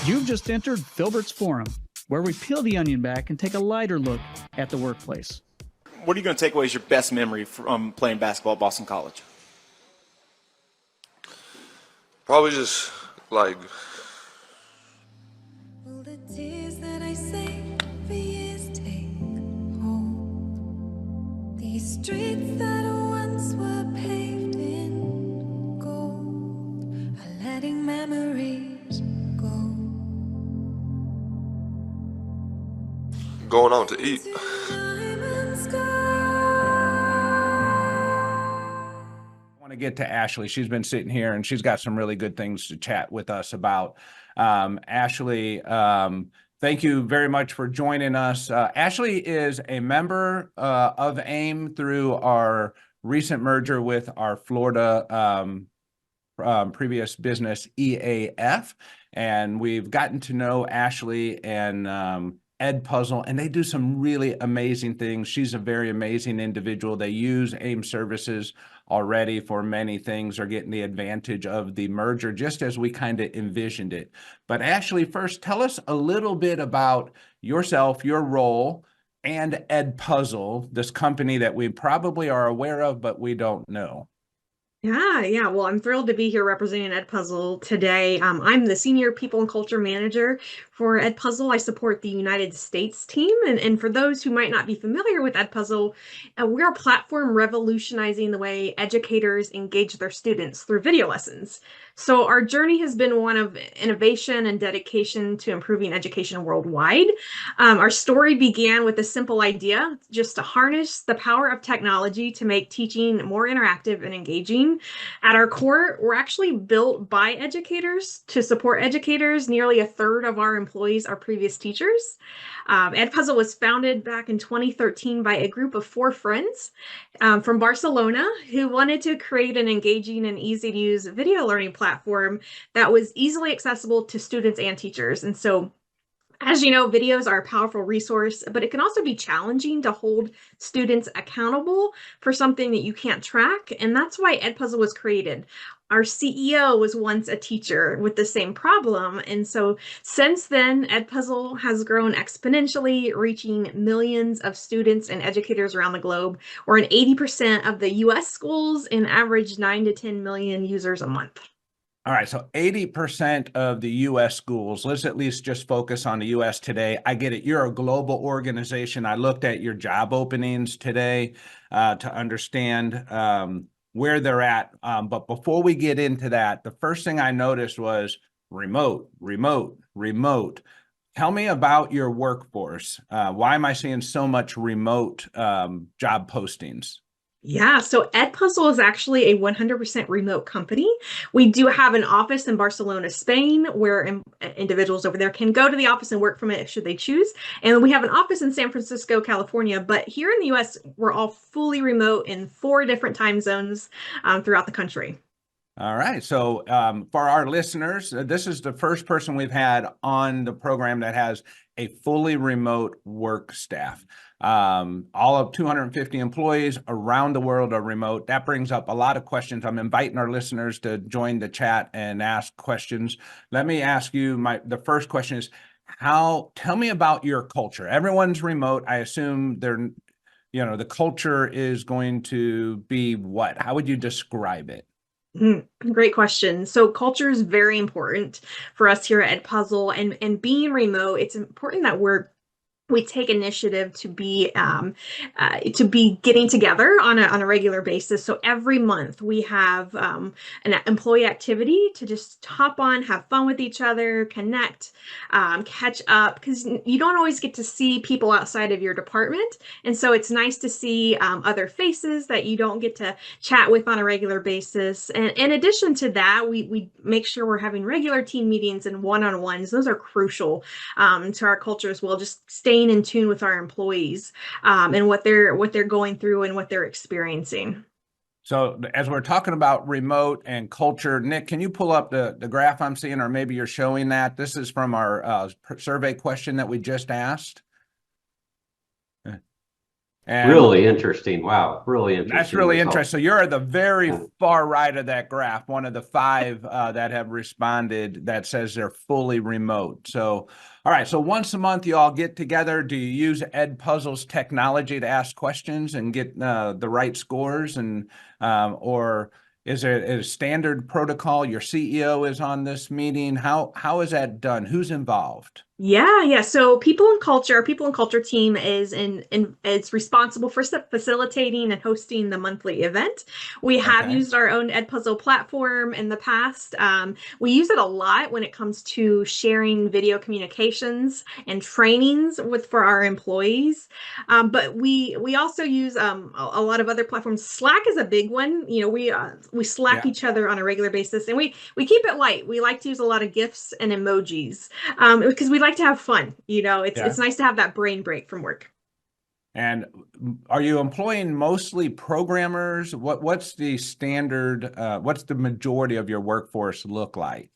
You've just entered Filbert's Forum, where we peel the onion back and take a lighter look at the workplace. What are you going to take away as your best memory from playing basketball at Boston College? Probably just like Will the tears that I saved for years take hold? These streets that once were paved in gold are letting memories go. going out to eat. I want to get to Ashley. She's been sitting here and she's got some really good things to chat with us about. Ashley, thank you very much for joining us. Ashley is a member of AIM through our recent merger with our Florida previous business, EAF. And we've gotten to know Ashley and Edpuzzle, and they do some really amazing things. She's a very amazing individual. They use AIM services already for many things, are getting the advantage of the merger, just as we kind of envisioned it. But Ashley, first, tell us a little bit about yourself, your role, and Edpuzzle, this company that we probably are aware of, but we don't know. Yeah. Well, I'm thrilled to be here representing Edpuzzle today. I'm the Senior People and Culture Manager for Edpuzzle. I support the United States team. And for those who might not be familiar with Edpuzzle, we're a platform revolutionizing the way educators engage their students through video lessons. So our journey has been one of innovation and dedication to improving education worldwide. Our story began with a simple idea, just to harness the power of technology to make teaching more interactive and engaging. At our core, we're actually built by educators to support educators. Nearly a third of our employees are previous teachers. Edpuzzle was founded back in 2013 by a group of 4 friends from Barcelona who wanted to create an engaging and easy-to-use video learning platform that was easily accessible to students and teachers. And so, as you know, videos are a powerful resource, but it can also be challenging to hold students accountable for something that you can't track. And that's why Edpuzzle was created. Our CEO was once a teacher with the same problem. And so since then, Edpuzzle has grown exponentially, reaching millions of students and educators around the globe. We're in 80% of the US schools and average 9 to 10 million users a month. All right, so 80% of the U.S. schools, let's at least just focus on the U.S. today. I get it. You're a global organization. I looked at your job openings today to understand where they're at. But before we get into that, the first thing I noticed was remote. Tell me about your workforce. Why am I seeing so much remote job postings? Yeah, so Edpuzzle is actually a 100% remote company. We do have an office in Barcelona, Spain, where individuals over there can go to the office and work from it should they choose. And we have an office in San Francisco, California. But here in the US, we're all fully remote in 4 different time zones throughout the country. All right. So for our listeners, this is the first person we've had on the program that has a fully remote work staff. All of 250 employees around the world are remote. That brings up a lot of questions. I'm inviting our listeners to join the chat and ask questions. Let me ask you, the first question is, tell me about your culture. Everyone's remote. I assume the culture is going to be what? How would you describe it? Great question. So culture is very important for us here at Edpuzzle, and being remote, it's important that we take initiative to be getting together on a regular basis. So every month we have an employee activity to just hop on, have fun with each other, connect, catch up, because you don't always get to see people outside of your department. And so it's nice to see other faces that you don't get to chat with on a regular basis. And in addition to that, we make sure we're having regular team meetings and one-on-ones. Those are crucial to our culture as well. Just staying in tune with our employees and what they're going through and what they're experiencing. So as we're talking about remote and culture, Nick, can you pull up the graph I'm seeing, or maybe you're showing that? This is from our survey question that we just asked. And Really interesting. Wow. Really interesting. that's really results. interesting. So you're at the very Yeah. far right of that graph, one of the 5 that have responded that says they're fully remote. So, all right. So once a month, you all get together. Do you use Edpuzzle's technology to ask questions and get the right scores, and or is there a standard protocol? Your CEO is on this meeting. How is that done? Who's involved? Yeah. So our people and culture team is it's responsible for facilitating and hosting the monthly event. We have Okay. used our own Edpuzzle platform in the past. We use it a lot when it comes to sharing video communications and trainings for our employees. But we also use a lot of other platforms. Slack is a big one. We Slack Yeah. each other on a regular basis, and we keep it light. We like to use a lot of GIFs and emojis because we like to have fun. It's nice to have that brain break from work. And are you employing mostly programmers? What's the standard, what's the majority of your workforce look like?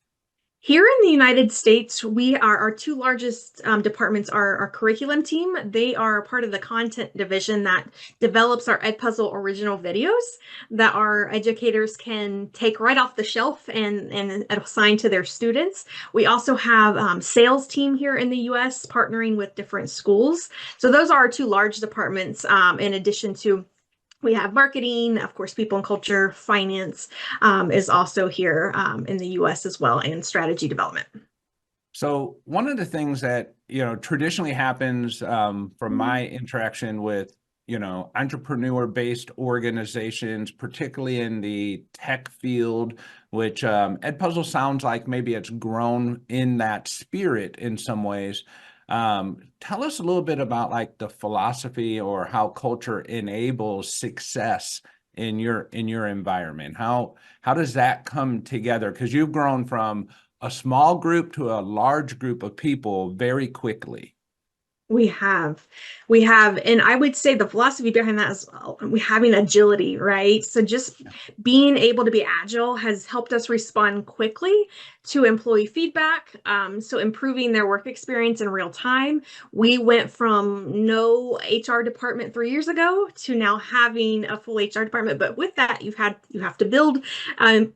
Here in the United States, our 2 largest departments are our curriculum team. They are part of the content division that develops our Edpuzzle original videos that our educators can take right off the shelf and assign to their students. We also have sales team here in the US partnering with different schools. So those are our 2 large departments, in addition to we have marketing, of course, people and culture, finance is also here in the US as well, and strategy development. So one of the things that, traditionally happens from my interaction with, entrepreneur-based organizations, particularly in the tech field, which Edpuzzle sounds like maybe it's grown in that spirit in some ways. Tell us a little bit about like the philosophy or how culture enables success in your environment. How does that come together? Because you've grown from a small group to a large group of people very quickly. We have, and I would say the philosophy behind that is we having agility, right? So just being able to be agile has helped us respond quickly to employee feedback. So improving their work experience in real time. We went from no HR department 3 years ago to now having a full HR department. But with that, you have to build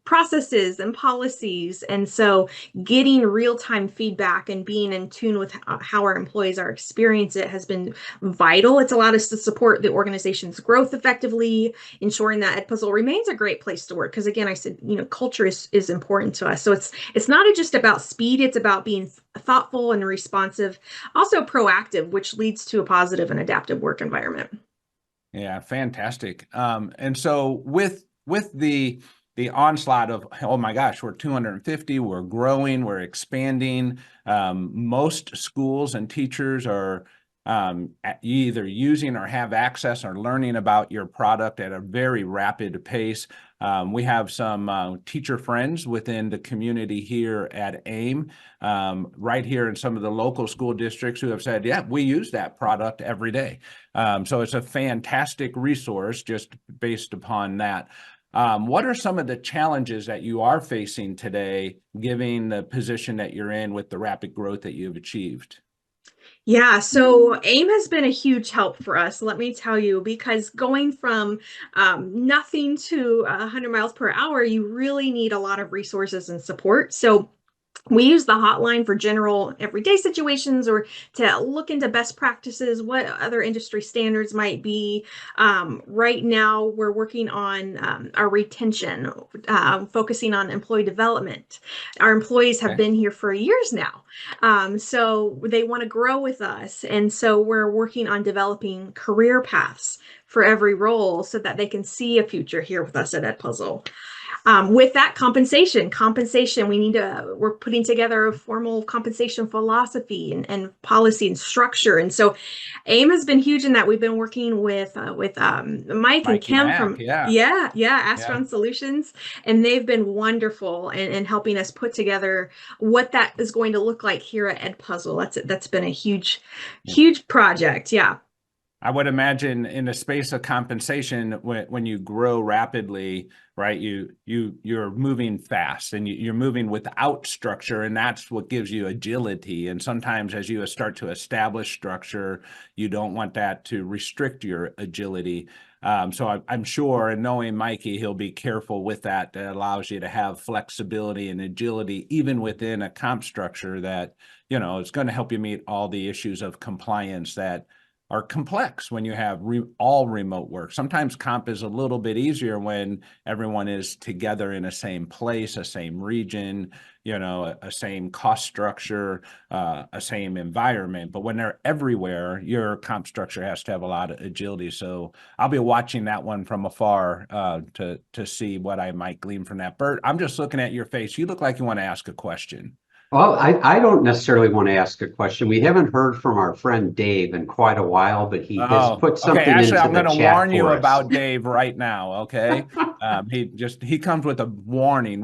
processes and policies, and so getting real-time feedback and being in tune with how our employees are experiencing it has been vital. It's allowed us to support the organization's growth effectively, ensuring that Edpuzzle remains a great place to work. Because again, I said, culture is important to us. So it's not just about speed, it's about being thoughtful and responsive, also proactive, which leads to a positive and adaptive work environment. Yeah, fantastic. And so with the onslaught of, oh my gosh, we're 250, we're growing, we're expanding. Most schools and teachers are either using or have access or learning about your product at a very rapid pace. We have some teacher friends within the community here at AIM, right here in some of the local school districts who have said, yeah, we use that product every day. So it's a fantastic resource just based upon that. What are some of the challenges that you are facing today, given the position that you're in with the rapid growth that you've achieved? Yeah, so AIM has been a huge help for us, let me tell you, because going from nothing to 100 miles per hour, you really need a lot of resources and support. So we use the hotline for general everyday situations or to look into best practices, what other industry standards might be. Right now, we're working on our retention, focusing on employee development. Our employees have been here for years now, so they want to grow with us. And so we're working on developing career paths for every role so that they can see a future here with us at Edpuzzle. With that compensation, we're putting together a formal compensation philosophy and policy and structure. And so AIM has been huge in that. We've been working with Mike and Kim from Astron Solutions, and they've been wonderful in helping us put together what that is going to look like here at Edpuzzle. That's been a huge project. Yeah. I would imagine in the space of compensation, when you grow rapidly, right, you're moving fast and you're moving without structure, and that's what gives you agility. And sometimes as you start to establish structure, you don't want that to restrict your agility. So I'm sure, and knowing Mikey, he'll be careful with that. That allows you to have flexibility and agility, even within a comp structure that, you know, it's going to help you meet all the issues of compliance that are complex when you have all remote work. Sometimes comp is a little bit easier when everyone is together in a same place, a same region, you know, a same cost structure, a same environment. But when they're everywhere, your comp structure has to have a lot of agility. So I'll be watching that one from afar to see what I might glean from that. Burt, I'm just looking at your face. You look like you want to ask a question. Well, I don't necessarily want to ask a question. We haven't heard from our friend Dave in quite a while, but he has put something okay. Actually, into I'm the going to chat warn you for us. about Dave right now. Okay. He comes with a warning,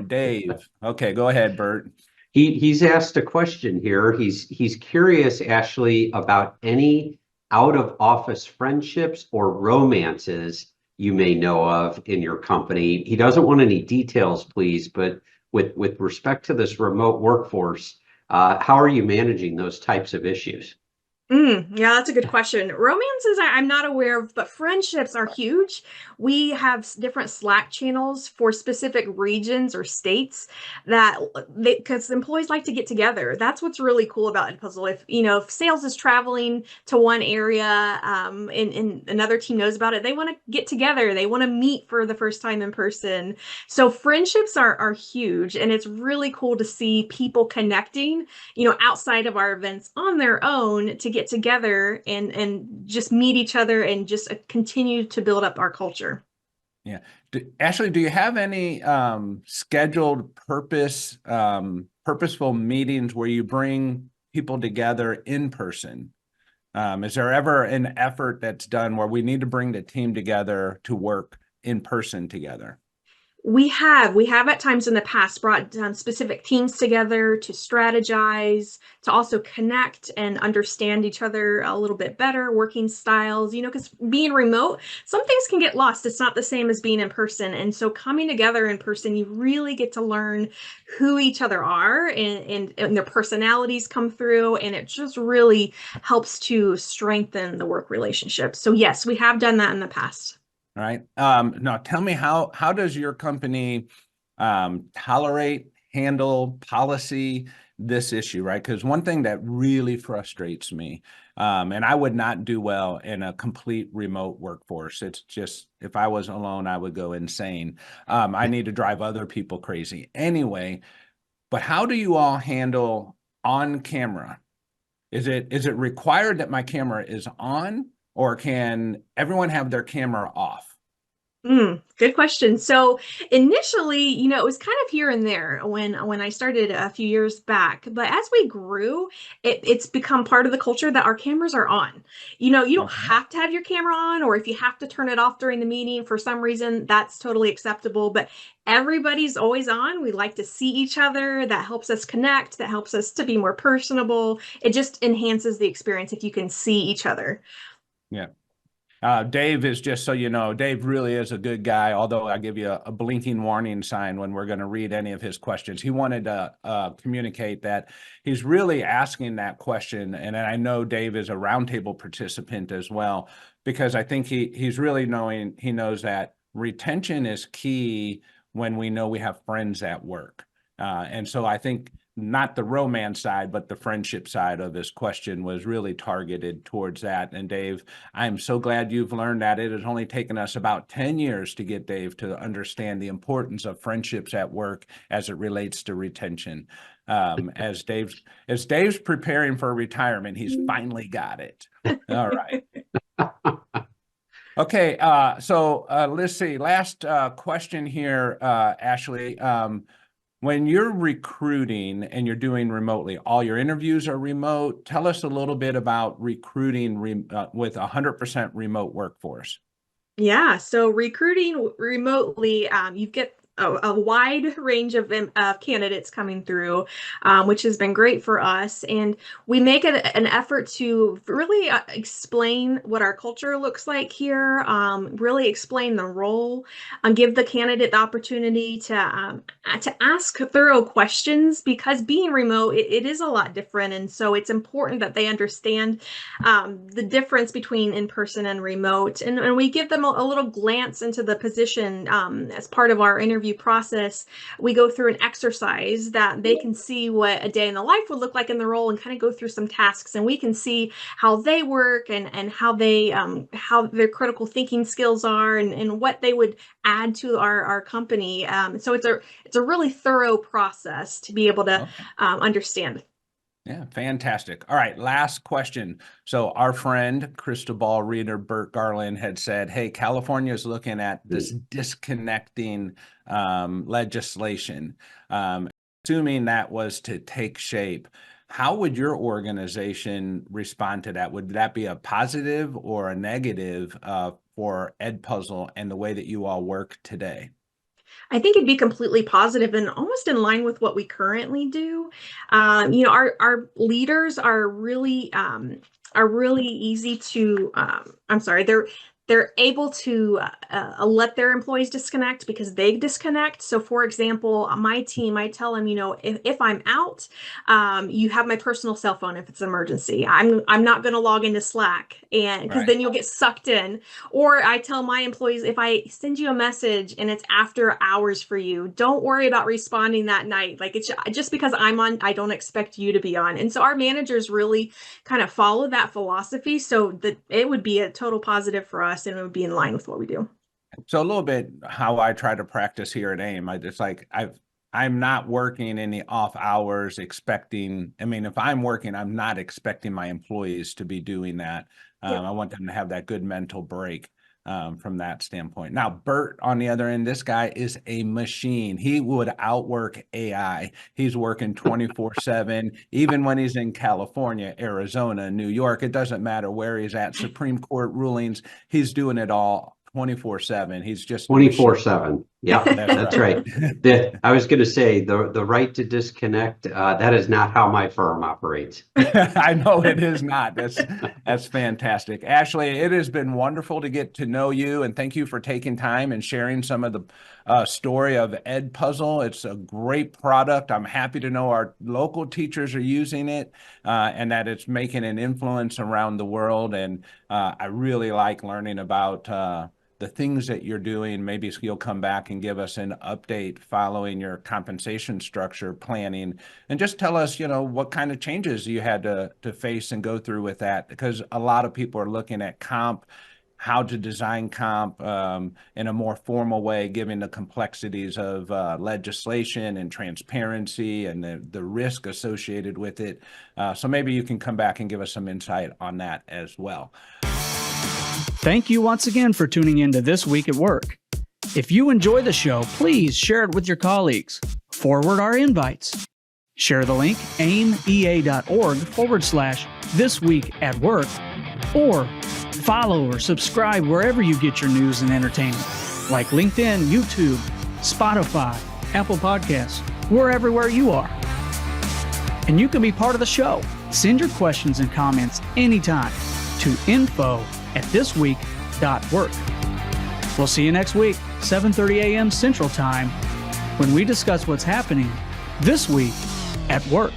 Dave. Okay, go ahead, Burt. He's asked a question here. He's curious, Ashley, about any out of office friendships or romances you may know of in your company. He doesn't want any details, please, but with respect to this remote workforce, how are you managing those types of issues? Yeah, that's a good question. Romances, I'm not aware of, but friendships are huge. We have different Slack channels for specific regions or states that because employees like to get together. That's what's really cool about Edpuzzle. If sales is traveling to one area, and another team knows about it, they want to get together. They want to meet for the first time in person. So friendships are huge, and it's really cool to see people connecting, outside of our events on their own to get together and just meet each other and just continue to build up our culture. Yeah. Ashley, do you have any scheduled purposeful meetings where you bring people together in person? Is there ever an effort that's done where we need to bring the team together to work in person together? We have at times in the past brought specific teams together to strategize, to also connect and understand each other a little bit better, working styles, because being remote, some things can get lost. It's not the same as being in person. And so coming together in person, you really get to learn who each other are and their personalities come through. And it just really helps to strengthen the work relationship. So yes, we have done that in the past. All right. Now tell me how does your company tolerate, handle, policy this issue, right? Because one thing that really frustrates me, and I would not do well in a complete remote workforce. It's just, if I was alone, I would go insane. I need to drive other people crazy anyway. But how do you all handle on camera? Is it required that my camera is on, or can everyone have their camera off? Good question. So initially, it was kind of here and there when I started a few years back. But as we grew, it's become part of the culture that our cameras are on. You don't have to have your camera on, or if you have to turn it off during the meeting for some reason, that's totally acceptable. But everybody's always on. We like to see each other. That helps us connect. That helps us to be more personable. It just enhances the experience if you can see each other. Yeah. Dave is, just so you know, Dave really is a good guy, although I give you a blinking warning sign when we're going to read any of his questions. He wanted to communicate that he's really asking that question. And I know Dave is a roundtable participant as well, because I think he's really he knows that retention is key when we know we have friends at work. And so I think not the romance side, but the friendship side of this question was really targeted towards that. And Dave, I'm so glad you've learned that. It has only taken us about 10 years to get Dave to understand the importance of friendships at work as it relates to retention. As Dave's preparing for retirement, he's finally got it. All right. Okay, so let's see. Last question here, Ashley. When you're recruiting and you're doing remotely, all your interviews are remote. Tell us a little bit about recruiting with 100% remote workforce. Yeah, so recruiting remotely, you get a wide range of candidates coming through, which has been great for us. And we make it an effort to really explain what our culture looks like here, really explain the role, give the candidate the opportunity to ask thorough questions, because being remote, it is a lot different. And so it's important that they understand the difference between in-person and remote. And we give them a little glance into the position as part of our interview process. We go through an exercise that they can see what a day in the life would look like in the role, and kind of go through some tasks, and we can see how they work, and how they how their critical thinking skills are, and what they would add to our company. So it's a really thorough process to be able to understand. Yeah, fantastic. All right, last question. So our friend, crystal ball reader Burt Garland, had said, hey, California is looking at this disconnecting legislation. Assuming that was to take shape, how would your organization respond to that? Would that be a positive or a negative for Edpuzzle and the way that you all work today? I think it'd be completely positive and almost in line with what we currently do. Our leaders are really easy to. They're able to let their employees disconnect because they disconnect. So for example, my team, I tell them, if I'm out, you have my personal cell phone if it's an emergency. I'm not going to log into Slack, and because then you'll get sucked in. Or I tell my employees, if I send you a message and it's after hours for you, don't worry about responding that night. Like, it's just because I'm on, I don't expect you to be on. And so our managers really kind of follow that philosophy, so that it would be a total positive for us, and it would be in line with what we do. So a little bit how I try to practice here at AIM. I'm not working in the off hours expecting, if I'm working, I'm not expecting my employees to be doing that. I want them to have that good mental break from that standpoint. Now, Burt, on the other end, this guy is a machine. He would outwork AI. He's working 24/7, even when he's in California, Arizona, New York. It doesn't matter where he's at. Supreme Court rulings, he's doing it all 24/7. He's just 24/7. Yeah, that's right. I was going to say the right to disconnect. That is not how my firm operates. I know it is not. That's fantastic. Ashley, it has been wonderful to get to know you, and thank you for taking time and sharing some of the story of Edpuzzle. It's a great product. I'm happy to know our local teachers are using it, and that it's making an influence around the world. And I really like learning about the things that you're doing. Maybe you'll come back and give us an update following your compensation structure planning, and just tell us, what kind of changes you had to face and go through with that, because a lot of people are looking at comp, how to design comp in a more formal way, given the complexities of legislation and transparency and the risk associated with it. So maybe you can come back and give us some insight on that as well. Thank you once again for tuning in to This Week at Work. If you enjoy the show, please share it with your colleagues. Forward our invites. Share the link, aimea.org/This Week at Work, or follow or subscribe wherever you get your news and entertainment, like LinkedIn, YouTube, Spotify, Apple Podcasts. We're everywhere you are. And you can be part of the show. Send your questions and comments anytime to info@thisweek.work. We'll see you next week, 7:30 a.m. Central Time, when we discuss what's happening this week at work.